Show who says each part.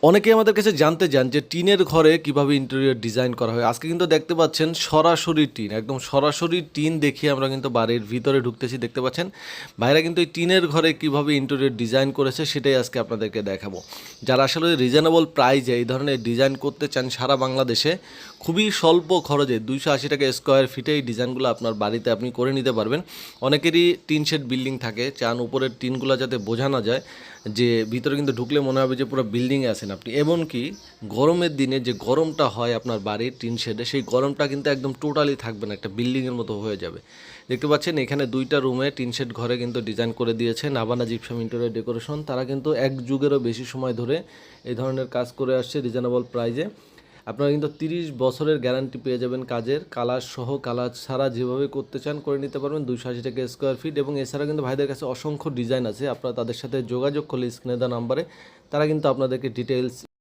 Speaker 1: অনেকেই আমাদের কাছে জানতে চান যে টিনের ঘরে কিভাবে ইন্টেরিয়র ডিজাইন করা হয়। আজকে কিন্তু দেখতে পাচ্ছেন সরাসরি টিন, একদম সরাসরি টিন দেখিয়ে আমরা কিন্তু বাড়ির ভিতরে ঢুকতেছি। দেখতে পাচ্ছেন ভাইরা কিন্তু এই টিনের ঘরে কিভাবে ইন্টেরিয়র ডিজাইন করেছে সেটাই আজকে আপনাদেরকে দেখাবো। যারা আসলে রিজনেবল প্রাইজে এই ধরনের ডিজাইন করতে চান সারা বাংলাদেশে খুবই স্বল্প খরচে 280 টাকা স্কোয়ার ফিটে এই ডিজাইনগুলো আপনার বাড়িতে আপনি করে নিতে পারবেন। অনেকেরই টিন শেড বিল্ডিং থাকে, চান উপরের টিনগুলো যাতে বোঝা না যায় যে ভিতরে কিন্তু ঢুকলে মনে হবে যে পুরো বিল্ডিংয়ে আছেন আপনি। এমনকি গরমের দিনে যে গরমটা হয় আপনার বাড়ির টিন শেডে, সেই গরমটা কিন্তু একদম টোটালি থাকবে না, একটা বিল্ডিংয়ের মতো হয়ে যাবে। দেখতে পাচ্ছেন এখানে 2টা রুমে টিন শেড ঘরে কিন্তু ডিজাইন করে দিয়েছে নাভানা জিপসাম ইন্টেরিয়র ডেকোরেশন। তারা কিন্তু 1 যুগেরও বেশি সময় ধরে এই ধরনের কাজ করে আসছে রিজনেবল প্রাইজে। আপনারা কিন্তু 30 বছরের গ্যারান্টি পেয়ে যাবেন কাজের, কালার সহ কালার ছাড়া যেভাবে করতে চান করে নিতে পারবেন 280 টাকা স্কোয়ার ফিট। এবং এছাড়া কিন্তু ভাইদের কাছে অসংখ্য ডিজাইন আছে, আপনারা তাদের সাথে যোগাযোগ করলে স্ক্রিনে দেওয়া নাম্বারে তারা কিন্তু আপনাদেরকে ডিটেলস